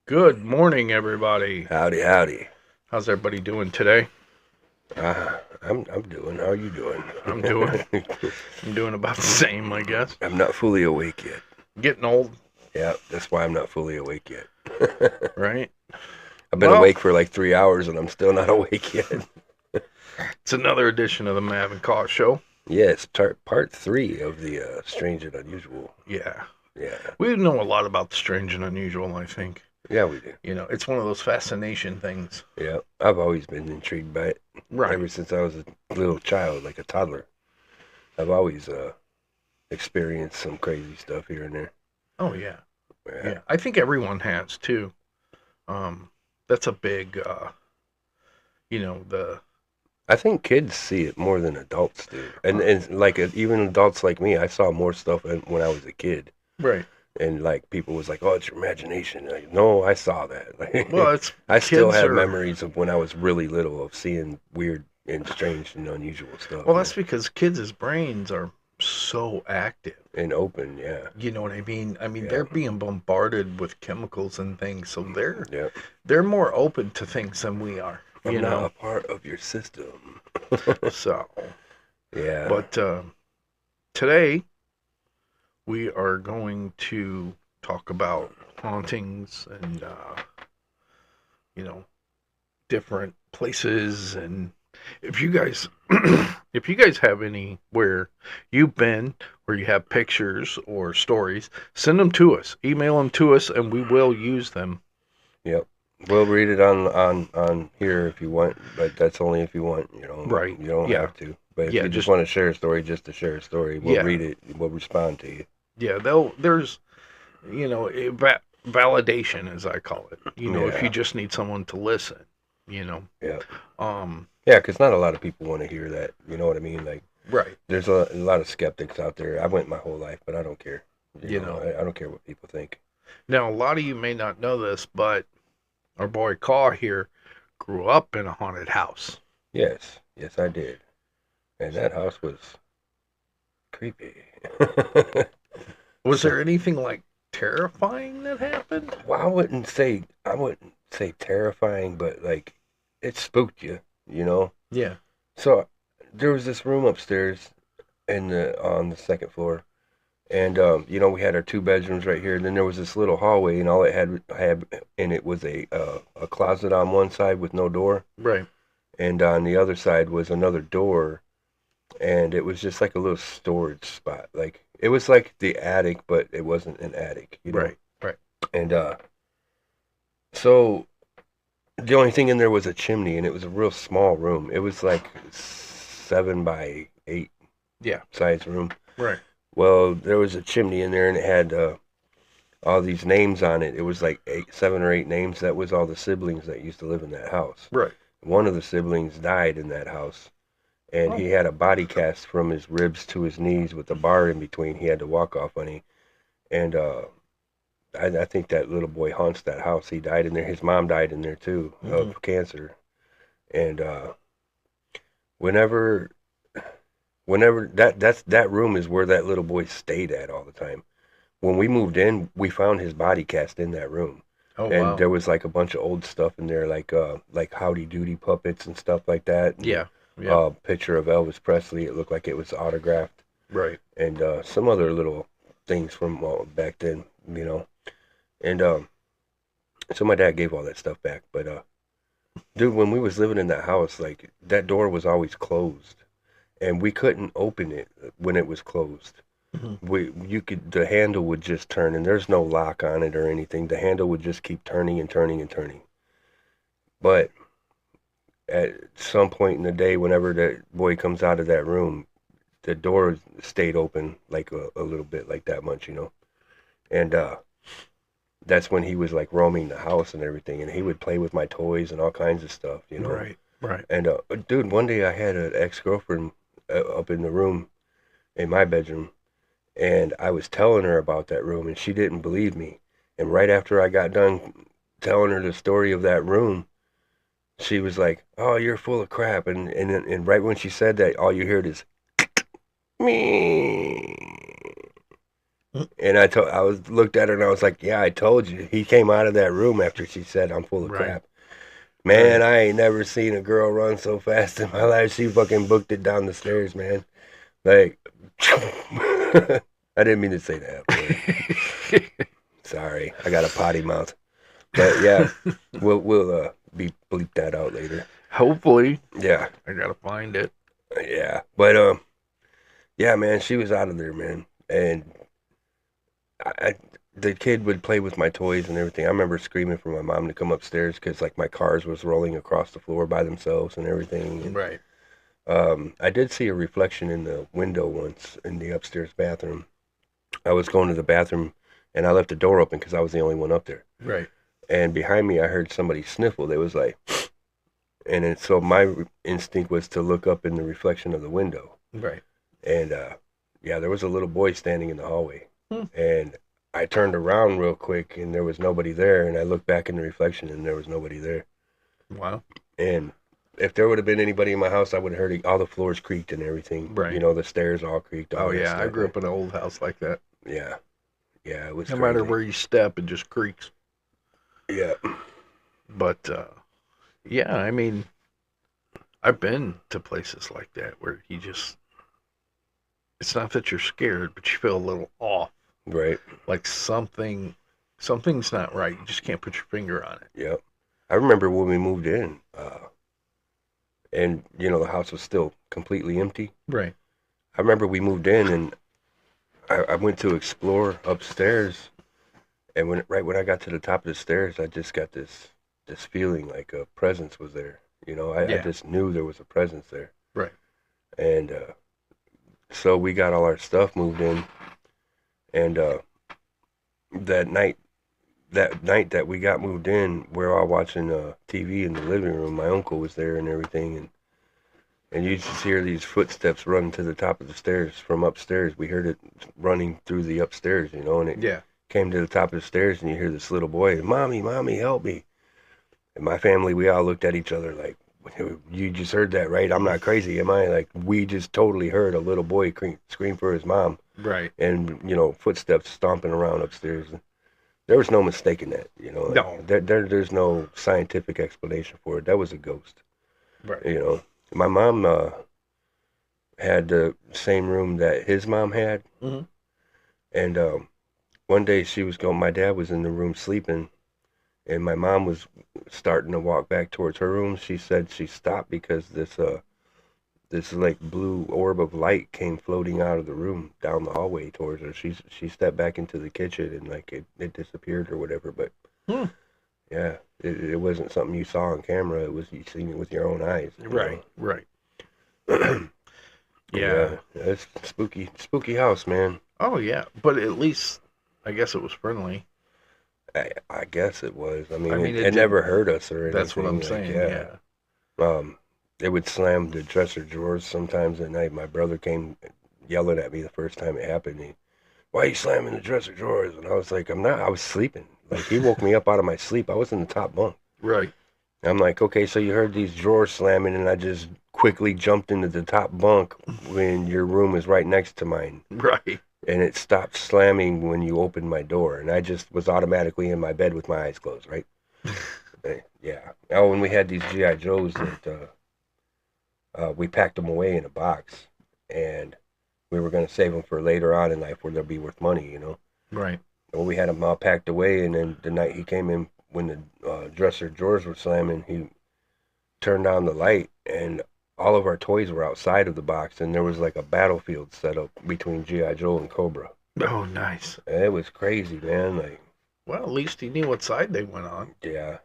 Good morning, everybody. Howdy, howdy. How's everybody doing today? I'm doing. How are you doing? I'm doing I'm doing about the same, I guess. I'm not fully awake yet. Getting old, Yeah, that's why I'm not fully awake yet. right? I've been Well, awake for like 3 hours and I'm still not awake yet. it's another edition of the Mav and Caw Show. Yes, part three of the strange and unusual. Yeah, Yeah, we know a lot about the strange and unusual. I think yeah, we do. it's one of those fascination things, Yeah, I've always been intrigued by it right? ever since I was a little child, like a toddler. I've always experienced some crazy stuff here and there. Oh yeah, Yeah, yeah. I think everyone has too. Um, that's a big, the I think kids see it more than adults do, and uh, and like even adults like me, I saw more stuff when I was a kid, right. and like people was like, "Oh, it's your imagination." Like, no, I saw that. Well, Like, it's I still kids have are. memories of when I was really little of seeing weird and strange and unusual stuff, Well, that's because kids' brains are so active. and open. Yeah, You know what I mean? I mean, yeah, they're being bombarded with chemicals and things, so yeah. they're more open to things than we are, I'm not a part of your system. So, Yeah, but today we are going to talk about hauntings and you know, different places. And if you guys if you guys have anywhere you've been or you have pictures or stories, send them to us. Email them to us and we will use them. yep. We'll read it on here if you want, but that's only if you want. Right. You don't Yeah. have to. But if Yeah, you just just want to share a story, just to share a story, we'll yeah. read it. We'll respond to you. Yeah, there's validation as I call it. If you Yeah, just need someone to listen, you know. yeah, Um yeah. Because not a lot of people want to hear that. You know what I mean? Like, right. there's a lot of skeptics out there. I went my whole life, but I don't care. You know. I don't care what people think. Now a lot of you may not know this, but our boy Caw here grew up in a haunted house. Yes, yes, I did. And that house was creepy. Was So, there anything like terrifying that happened? well, I wouldn't say terrifying, but like it spooked you. You know. Yeah. So there was this room upstairs in the on the second floor, and we had our two bedrooms right here. And then there was this little hallway, and all it had in it was a closet on one side with no door, Right. and on the other side was another door, and it was just like a little storage spot. Like it was like the attic, but it wasn't an attic. Right. Right. And so the only thing in there was a chimney, and it was a real small room. It was like 7 by 8 Yeah. size room. Right. Well, there was a chimney in there, and it had all these names on it. It was like 7 or 8 names. That was all the siblings that used to live in that house. Right. One of the siblings died in that house, and Oh. he had a body cast from his ribs to his knees with a bar in between. He had to walk off on it, and I think that little boy haunts that house. He died in there. His mom died in there too Mm-hmm. of cancer, and whenever whenever that room is where that little boy stayed at all the time. When we moved in, we found his body cast in that room, Oh and wow. there was like a bunch of old stuff in there, like Howdy Doody puppets and stuff like that. And, Yeah. Yeah. picture of Elvis Presley. It looked like it was autographed, Right. and some other little things from back then. And so my dad gave all that stuff back, but dude, when we was living in that house, like that door was always closed, and we couldn't open it when it was closed. Mm-hmm. The handle would just turn, and there's no lock on it or anything. The handle would just keep turning and turning and turning. But at some point in the day, whenever that boy comes out of that room, the door stayed open like a little bit, like that much. And that's when he was like roaming the house and everything, and he would play with my toys and all kinds of stuff. Right. Right. And dude, one day I had an ex-girlfriend up in the room in my bedroom, and I was telling her about that room, and she didn't believe me. And right after I got done telling her the story of that room, she was like, "Oh, you're full of crap." And right when she said that, all you heard is me. And I looked at her and I was like, yeah, I told you. He came out of that room after she said, I'm full of Right. crap. Man, Right. I ain't never seen a girl run so fast in my life. She fucking booked it down the stairs, man. Like, I didn't mean to say that, but sorry. I got a potty mouth. But yeah, we'll be bleep that out later. Hopefully, Yeah, I gotta find it. yeah. But yeah, man, she was out of there, man. And I the kid would play with my toys and everything. I remember screaming for my mom to come upstairs because like my cars was rolling across the floor by themselves and everything. And Right. I did see a reflection in the window once in the upstairs bathroom. I was going to the bathroom and I left the door open because I was the only one up there. Right. And behind me, I heard somebody sniffle. They was like, and then, so my instinct was to look up in the reflection of the window. Right. And yeah, there was a little boy standing in the hallway. Hmm. And I turned around real quick and there was nobody there. And I looked back in the reflection and there was nobody there. Wow. And if there would have been anybody in my house, I would have heard all the floors creaked and everything. Right. You know, the stairs all creaked. All Oh that yeah, I stuff. grew up in an old house like that. Yeah. Yeah, it was No crazy. matter where you step, it just creaks. Yeah. But yeah, I mean, I've been to places like that where you just, it's not that you're scared, but you feel a little off. Right. Like something's not right. You just can't put your finger on it. Yep. I remember when we moved in, and you know the house was still completely empty. Right. I remember we moved in and I went to explore upstairs, and right when I got to the top of the stairs, I just got this feeling like a presence was there. You know, I Yeah. just knew there was a presence there. Right. And so we got all our stuff moved in, and that night that we got moved in, we're all watching TV in the living room. My uncle was there and everything, and you just hear these footsteps running to the top of the stairs from upstairs. We heard it running through the upstairs, you know, and it Yeah. came to the top of the stairs, and you hear this little boy, "Mommy, mommy, help me!" And my family, we all looked at each other like, "You just heard that, right? I'm not crazy, am I?" Like, we just totally heard a little boy scream for his mom, Right. and you know, footsteps stomping around upstairs. There was no mistaking that, you know. No. There's no scientific explanation for it. That was a ghost, Right. you know. My mom had the same room that his mom had, Mm-hmm. and one day my dad was in the room sleeping, and my mom was starting to walk back towards her room. She said she stopped because this like blue orb of light came floating out of the room down the hallway towards her. She stepped back into the kitchen and like it disappeared or whatever. But yeah, it wasn't something you saw on camera. It was you seen it with your own eyes. You Right. know? Right. Yeah. It's spooky house, man. Oh yeah, but at least I guess it was friendly. I guess it was. I mean, I mean, it never hurt us or anything. That's what I'm like, saying. Yeah. It would slam the dresser drawers sometimes at night. My brother came yelling at me the first time it happened. Why are you slamming the dresser drawers? And I was like, I'm not. I was sleeping. Like, he woke me up out of my sleep. I was in the top bunk. Right. I'm like, okay, so you heard these drawers slamming, and I just quickly jumped into the top bunk when your room is right next to mine. Right. And it stopped slamming when you opened my door. And I just was automatically in my bed with my eyes closed, right? Yeah. Oh, and we had these G.I. Joes that we packed them away in a box. And we were going to save them for later on in life where they'll be worth money, you know? Right. Well, we had them all packed away. And then the night he came in, when the dresser drawers were slamming, he turned on the light. And all of our toys were outside of the box. And there was like a battlefield set up between G.I. Joe and Cobra. Oh, nice. And it was crazy, man. Like, well, at least he knew what side they went on. yeah.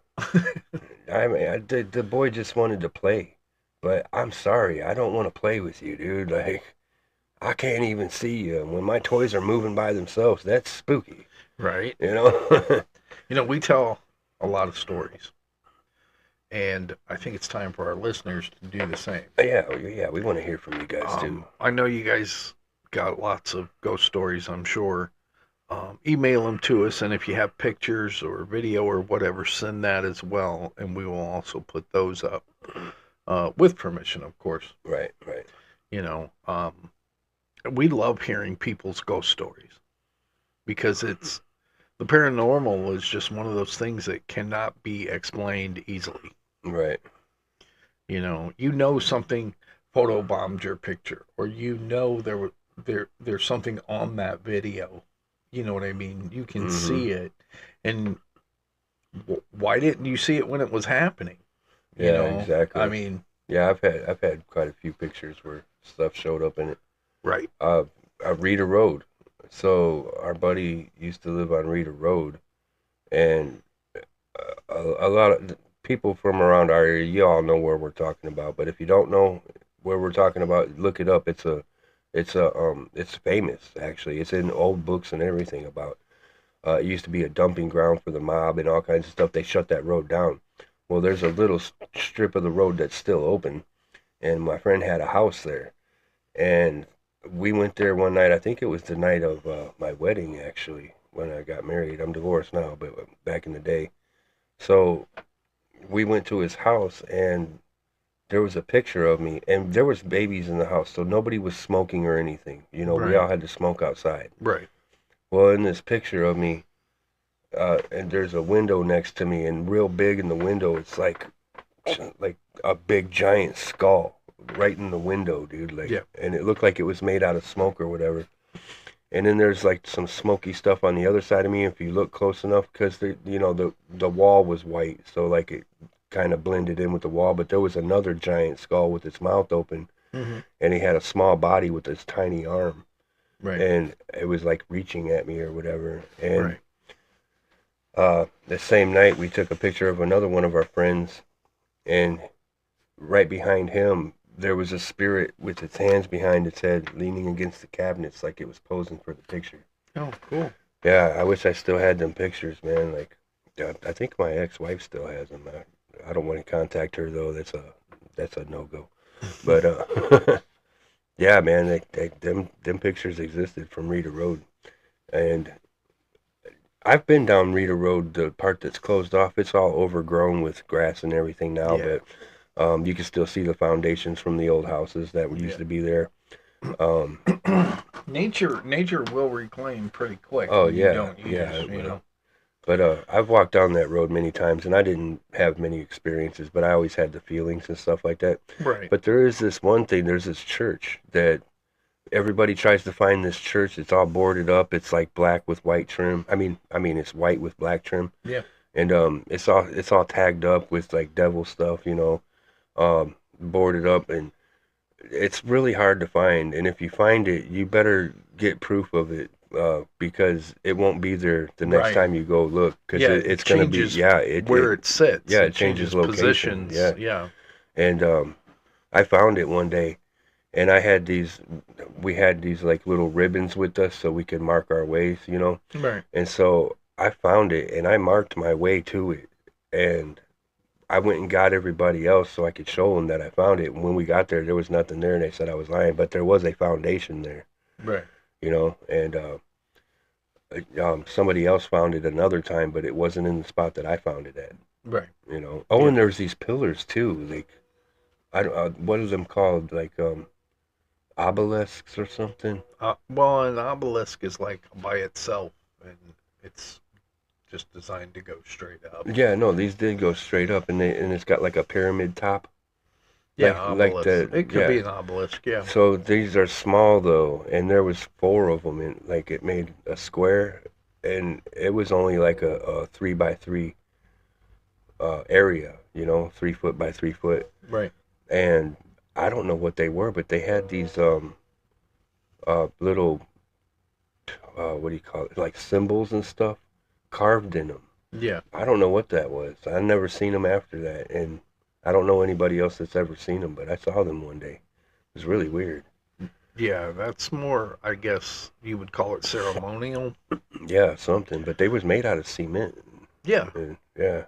I mean, the boy just wanted to play. But I'm sorry, I don't want to play with you, dude. Like, I can't even see you. When my toys are moving by themselves, that's spooky. Right. You know? You know, we tell a lot of stories. And I think it's time for our listeners to do the same. Yeah, we want to hear from you guys, too. I know you guys got lots of ghost stories, I'm sure. Email them to us, and if you have pictures or video or whatever, send that as well, and we will also put those up with permission, of course. Right. You know, we love hearing people's ghost stories. because it's the paranormal is just one of those things that cannot be explained easily. Right. You know something photobombed your picture, or there's something on that video. You know what I mean? You can Hmm. see it, and why didn't you see it when it was happening? Yeah, I exactly. mean, Yeah, I've had quite a few pictures where stuff showed up in it. right, Uh, Rita Road. So our buddy used to live on Rita Road, and a lot of people from around our area, you all know where we're talking about. But if you don't know where we're talking about, look it up. It's famous actually. It's in old books and everything about. It used to be a dumping ground for the mob and all kinds of stuff. They shut that road down. Well, there's a little strip of the road that's still open, and my friend had a house there, and we went there one night. I think it was the night of my wedding, actually, when I got married. I'm divorced now, but back in the day. So we went to his house, and there was a picture of me, and there was babies in the house, so nobody was smoking or anything. We right, all had to smoke outside. right. Well, in this picture of me, and there's a window next to me, and real big in the window, it's like a big giant skull right in the window, dude. Like, Yeah, and it looked like it was made out of smoke or whatever. And then there's like some smoky stuff on the other side of me if you look close enough, because the wall was white, so like it kind of blended in with the wall. But there was another giant skull with its mouth open, hmm, and he had a small body with this tiny arm, right, and it was like reaching at me or whatever. And right. the same night we took a picture of another one of our friends, and right behind him there was a spirit with its hands behind its head leaning against the cabinets like it was posing for the picture. Oh, cool. Yeah, I wish I still had them pictures, man. Like, I think my ex-wife still has them. I don't want to contact her though. That's a no-go. But yeah, man, them pictures existed from Rita Road, and I've been down Rita Road, the part that's closed off. It's all overgrown with grass and everything now, Yeah, but you can still see the foundations from the old houses that used yeah. to be there. Um, Nature will reclaim pretty quick oh when you yeah, don't yeah, use, it you will. know. But I've walked down that road many times, and I didn't have many experiences, but I always had the feelings and stuff like that. Right. But there is this one thing. There's this church that everybody tries to find. This church. It's all boarded up. It's like black with white trim. I mean, it's white with black trim, Yeah. and it's all tagged up with like devil stuff, boarded up, and it's really hard to find. And if you find it, you better get proof of it, because it won't be there the next Right. time you go look, because Yeah, it's it gonna be, changes yeah, it where it it sits. yeah, It it changes changes location, positions. yeah. Yeah. And I found it one day, and we had these like little ribbons with us so we could mark our ways. Right. And so I found it, and I marked my way to it, and I went and got everybody else so I could show them that I found it. And when we got there, there was nothing there, and they said I was lying, but there was a foundation Right. there. And somebody else found it another time, but it wasn't in the spot that I found it at. Oh, Yeah. and there's these pillars too. Like, I don't, what are them called? Like obelisks or something. Well, an obelisk is like by itself, and it's just designed to go straight up. Yeah, no, these did go straight up, and it's got like a pyramid top, Yeah, like obelisk. the It could yeah. be an obelisk. Yeah. So these are small though, and there was four of them, and like it made a square, and it was only like a 3 by 3 area, 3 foot by 3 foot, Right. and I don't know what they were, but they had these little what do you call it, like symbols and stuff carved in them. Yeah. I don't know what that was. I never seen them after that, and I don't know anybody else that's ever seen them, but I saw them one day. It was really weird. Yeah. That's more, I guess you would call it ceremonial. Yeah, something, but they was made out of cement. Yeah. And yeah,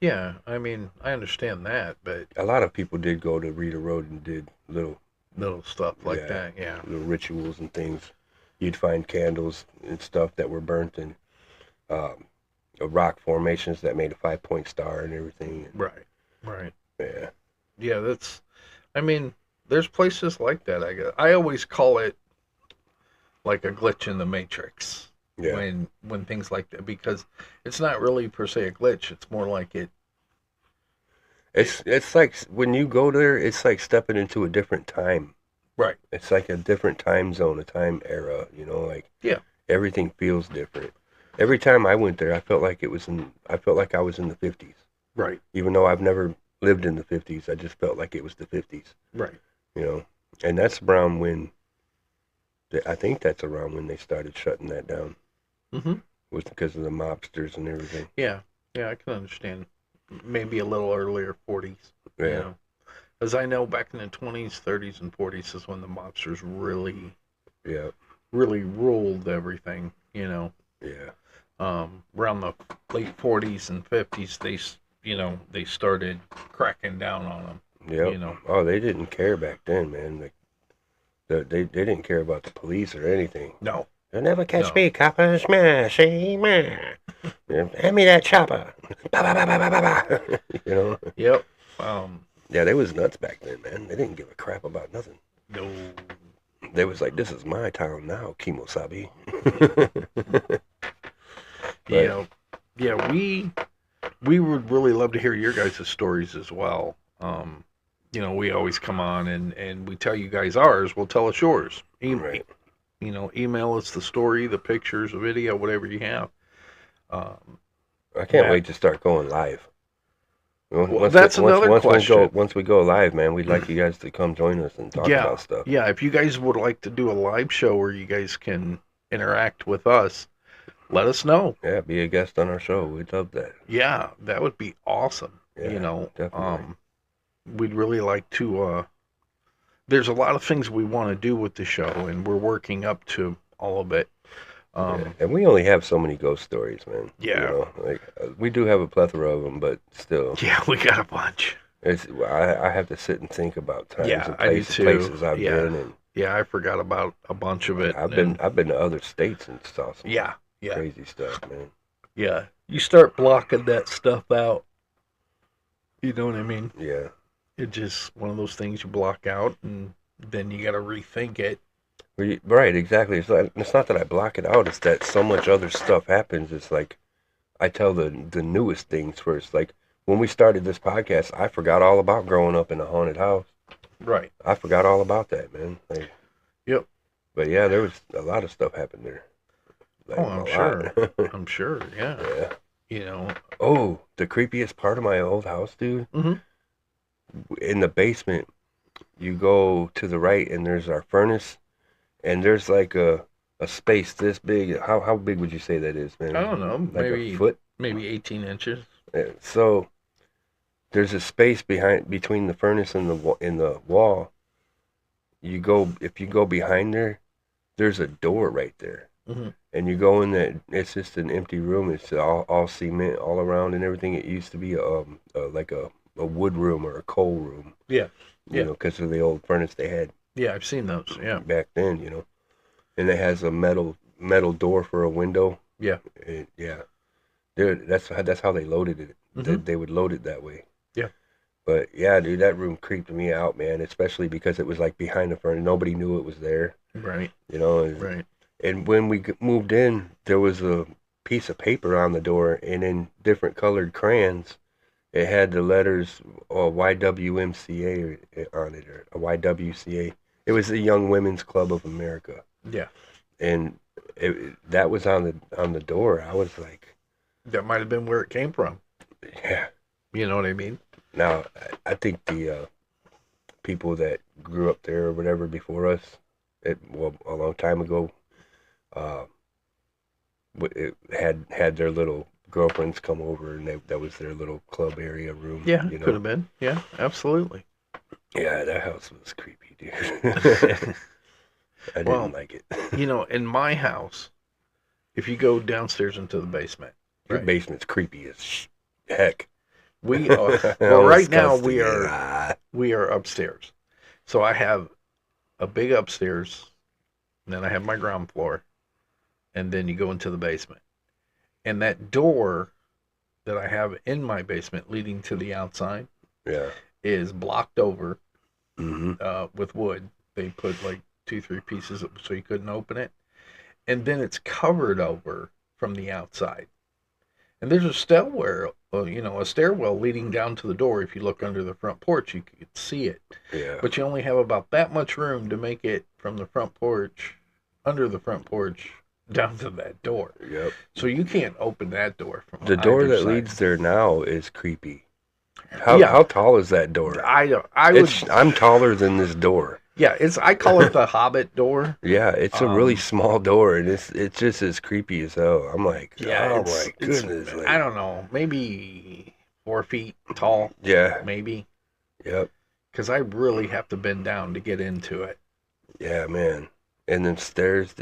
Yeah. I mean, I understand that, but a lot of people did go to Rita Road and did little, little stuff like yeah, that. Yeah. little rituals and things. You'd find candles and stuff that were burnt in um, rock formations that made a 5 point star and everything. Right. Right. Yeah, Yeah. That's. I mean, there's places like that. I guess I always call it like a glitch in the matrix. Yeah. when things like that, because it's not really per se a glitch. It's more like It's like when you go there, it's like stepping into a different time. right. It's like a different time zone, a time era, like Yeah. everything feels different. Every time I went there, I felt like I was in the 50s. Right. Even though I've never lived in the 50s, I just felt like it was the 50s, Right. you know. And that's around when I think that's around when they started shutting that down. Mm-hmm. Was because of the mobsters and everything. Yeah. Yeah, I can understand. Maybe a little earlier, 40s. You Yeah. know, as I know, back in the 20s, 30s, and 40s is when the mobsters Yeah. really ruled everything. Yeah. Around the late 40s and 50s, they started cracking down on them. Yep. Oh, they didn't care back then, man. Like they didn't care about the police or anything. No, You'll never catch no. me, copper. Smash, hand me that chopper. Ba, ba, ba, ba, ba, ba, ba. Yep. Yeah, they was nuts back then, man. They didn't give a crap about nothing. No. They was like, this is my town now, Kimosabi. But Yeah. Yeah, we would really love to hear your guys' stories as well. We always come on and we tell you guys ours. We'll tell us yours. right. Email us the story, the pictures, the video, whatever you have. I can't Matt, wait to start going live. well, that's another question. Once we go live, man, we'd like you guys to come join us and talk about stuff. Yeah. If you guys would like to do a live show where you guys can interact with us, let us know. Yeah, be a guest on our show. We'd love that. Yeah, that would be awesome. Yeah, definitely. We'd really like to. There's a lot of things we want to do with the show, and we're working up to all of it. Yeah. And we only have so many ghost stories, man. Yeah. We do have a plethora of them, but still. Yeah, we got a bunch. I have to sit and think about times Yeah, and I do too. places I've been, and yeah, I forgot about a bunch of it. I've been to other states and stuff. Yeah. Crazy stuff, man. Yeah, you start blocking that stuff out. You know what I mean? Yeah. It's just one of those things you block out, and then you got to rethink it. Right, exactly. It's not that I block it out. It's that so much other stuff happens. It's like I tell the newest things first. Like when we started this podcast, I forgot all about growing up in a haunted house. Right. I forgot all about that, man. Yep. But yeah, there was a lot of stuff happened there. Like, I'm sure. I'm sure. Yeah. Yeah. Oh, the creepiest part of my old house, dude. Mm-hmm. In the basement, you go to the right, and there's our furnace. And there's like a space this big. How big would you say that is, man? I don't know. Like maybe a foot? Maybe 18 inches. So there's a space between the furnace and the wall. If you go behind there, there's a door right there. Mm-hmm. And you go in there. It's just an empty room. It's all cement all around and everything. It used to be like a wood room or a coal room. Yeah. Because of the old furnace they had. Yeah, I've seen those. Yeah. Back then, and it has a metal door for a window. Yeah. Yeah. Dude, that's how they loaded it. Mm-hmm. They would load it that way. Yeah. But yeah, dude, that room creeped me out, man. Especially because it was like behind the furnace. Nobody knew it was there. Right. Right. And when we moved in, there was a piece of paper on the door, and in different colored crayons, it had the letters YWMCA on it, or a YWCA. It was the Young Women's Club of America. Yeah. And that was on the door. I was like, that might have been where it came from. Yeah. You know what I mean? Now, I think the people that grew up there or whatever before us, a long time ago, it had their little girlfriends come over, and that was their little club area room. Yeah, could have been. Yeah, absolutely. Yeah, that house was creepy, dude. I didn't like it. In my house, if you go downstairs into the basement, your basement's creepy as heck. We are right now we are upstairs. So I have a big upstairs, and then I have my ground floor, and then you go into the basement. And that door that I have in my basement leading to the outside is blocked over with wood. They put like 2-3 pieces so you couldn't open it. and then it's covered over from the outside. And there's a stairwell leading down to the door. If you look under the front porch, you could see it. Yeah. But you only have about that much room to make it from the front porch, under the front porch, down to that door. Yep. So you can't open that door from The door either that side. leads there now is creepy. How tall is that door? I'm taller than this door. Yeah, I call it the Hobbit door. Yeah, it's a really small door, and it's just as creepy as hell. I'm like, Yeah, oh my goodness. Like, I don't know, maybe 4 feet tall. Yeah. Maybe. Yep. Because I really have to bend down to get into it. Yeah, man. And then stairs,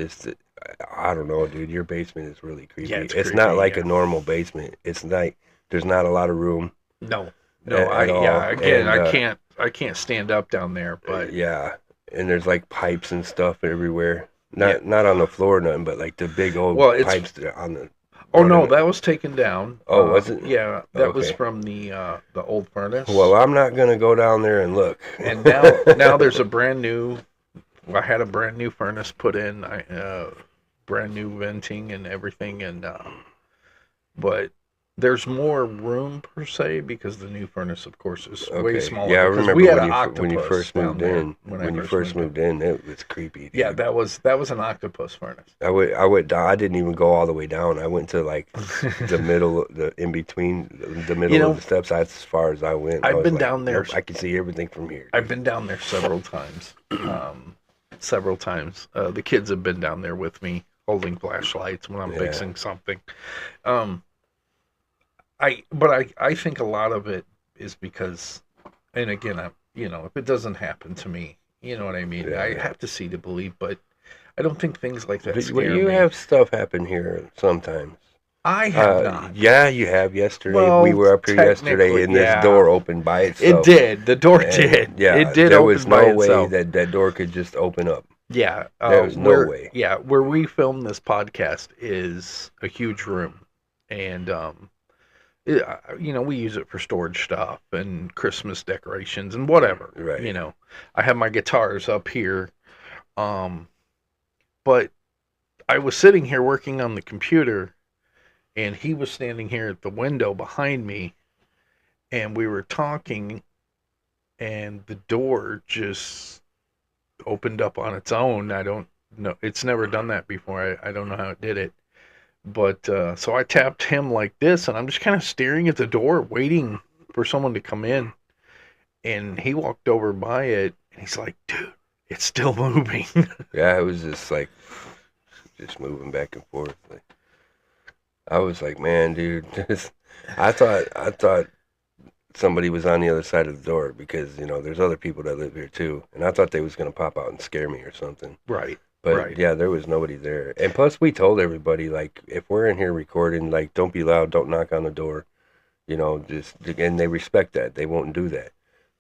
I don't know, dude. Your basement is really creepy. Yeah, it's it's creepy, not like yeah. a normal basement. It's like there's not a lot of room. No, At all. again, And, I can't stand up down there, but yeah, and there's like pipes and stuff everywhere. Not on the floor, or nothing, but like the big old pipes that are on the. Oh no, that was taken down. Oh, was it? Yeah, that was Okay. from the old furnace. Well, I'm not gonna go down there and look. And now there's a brand new. I had a brand new furnace put in, brand new venting and everything, and but there's more room per se because the new furnace, of course, is way smaller. Yeah, I because remember we had when you octopus first down moved there in. I When you first moved in, it was creepy. Dude. Yeah, that was an octopus furnace. I went down. I didn't even go all the way down. I went to like the middle, in between the middle of the steps. That's as far as I went. I've I was been like, down there. Nope, I can see everything from here. I've been down there several times. Several times. The kids have been down there with me, holding flashlights when I'm fixing something. I think a lot of it is because, and again, if it doesn't happen to me, you know what I mean. Yeah. I have to see to believe, but I don't think things like that scare You me. have stuff happen here sometimes. I have not. Yeah, you have. Yesterday, Well, we were up here yesterday, technically, and this yeah. door opened by itself. It did. The door And, did. Yeah, it did. There open was by no way itself. that door could just open up. Yeah, there was no way. Yeah, where we film this podcast is a huge room, and we use it for storage stuff and Christmas decorations and whatever. Right. I have my guitars up here, but I was sitting here working on the computer, and he was standing here at the window behind me, and we were talking, and the door just opened up on its own. I don't know. It's never done that before. I don't know how it did it. But so I tapped him like this, and I'm just kind of staring at the door, waiting for someone to come in. And he walked over by it, and he's like, dude, it's still moving. Yeah, it was just like, just moving back and forth. Like, I was like, man, dude, I thought somebody was on the other side of the door because, there's other people that live here too. And I thought they was going to pop out and scare me or something. Right. But right. yeah, there was nobody there. And plus we told everybody, like, if we're in here recording, like, don't be loud, don't knock on the door. And they respect that. They won't do that.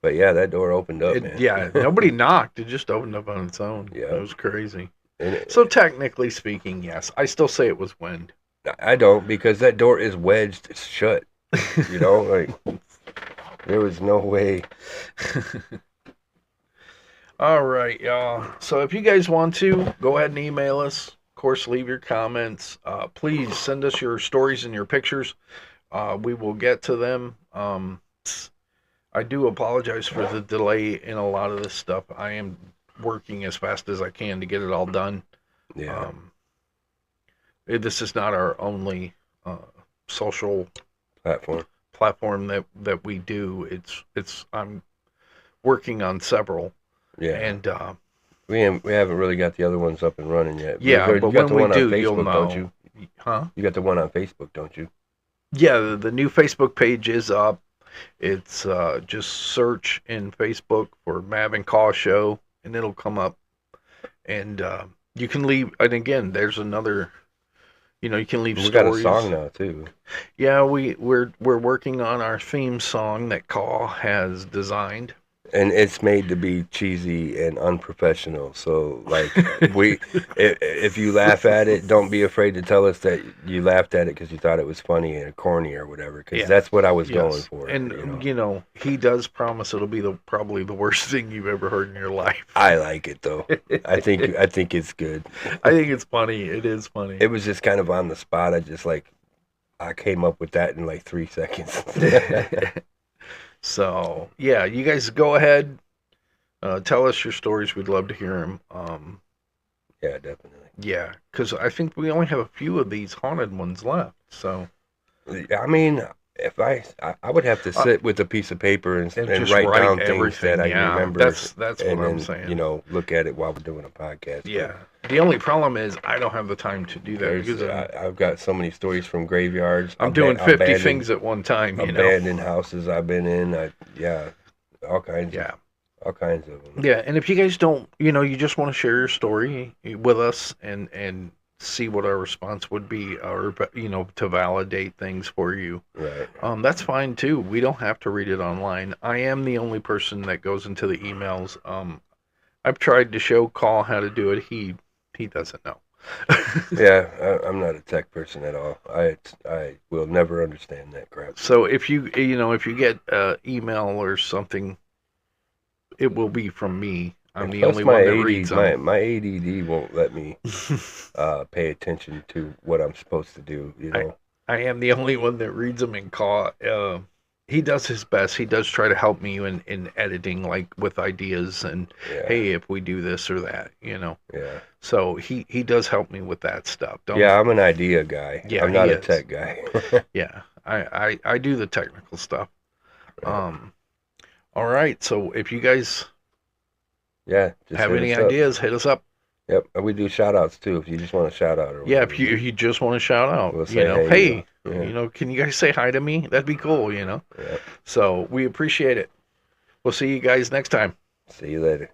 But yeah, that door opened up, man. Yeah, nobody knocked. It just opened up on its own. Yeah. It was crazy. And So technically speaking, yes. I still say it was wind. I don't, because that door is wedged shut. Like, there was no way. All right, y'all. So if you guys want to, go ahead and email us. Of course, leave your comments. Please send us your stories and your pictures. We will get to them. I do apologize for the delay in a lot of this stuff. I am working as fast as I can to get it all done. Yeah. This is not our only social platform that we do. I'm working on several. Yeah. And we haven't really got the other ones up and running yet. Yeah, you but got the when one we on do, Facebook, you'll know. don't you? Huh? You got the one on Facebook, don't you? Yeah, the new Facebook page is up. It's just search in Facebook for Mav and Caw Show, and it'll come up. And you can leave. And again, there's another. You can leave We stories. got a song now too. Yeah, we're working on our theme song that Caw has designed. and it's made to be cheesy and unprofessional. So like if you laugh at it, don't be afraid to tell us that you laughed at it because you thought it was funny and corny or whatever. Because Yeah. that's what I was Yes. going for. And he does promise it'll be probably the worst thing you've ever heard in your life. I like it though. I think it's good. I think it's funny. It is funny. It was just kind of on the spot. I came up with that in like 3 seconds. So yeah, you guys go ahead. Tell us your stories. We'd love to hear them. Yeah, definitely. Yeah, because I think we only have a few of these haunted ones left. So I mean, if I would have to sit with a piece of paper and just write down things everything. that I Yeah, remember. that's what and I'm then, saying. look at it while we're doing a podcast. Yeah. The only problem is I don't have the time to do that because I've got so many stories from graveyards. I'm doing 50 things at one time. Abandoned houses I've been in. All kinds. Yeah. All kinds of them. Yeah, and if you guys don't, you just want to share your story with us and see what our response would be, or to validate things for you. Right. That's fine too. We don't have to read it online. I am the only person that goes into the emails. I've tried to show Call how to do it. He doesn't know. Yeah, I'm not a tech person at all. I will never understand that crap. So if you get email or something, it will be from me. I'm the only one that reads them. My ADD won't let me pay attention to what I'm supposed to do. I am the only one that reads them and Call. He does his best. He does try to help me in editing, like with ideas and hey, if we do this or that, Yeah. So he does help me with that stuff. I'm an idea guy. Yeah, I'm not a tech guy. Yeah, I do the technical stuff. All right. So if you guys just have any ideas, hit us up. Yep, and we do shout outs too if you just want to shout out. Yeah, if you just want to shout out, we'll say, hey, can you guys say hi to me? That'd be cool, Yep. So we appreciate it. We'll see you guys next time. See you later.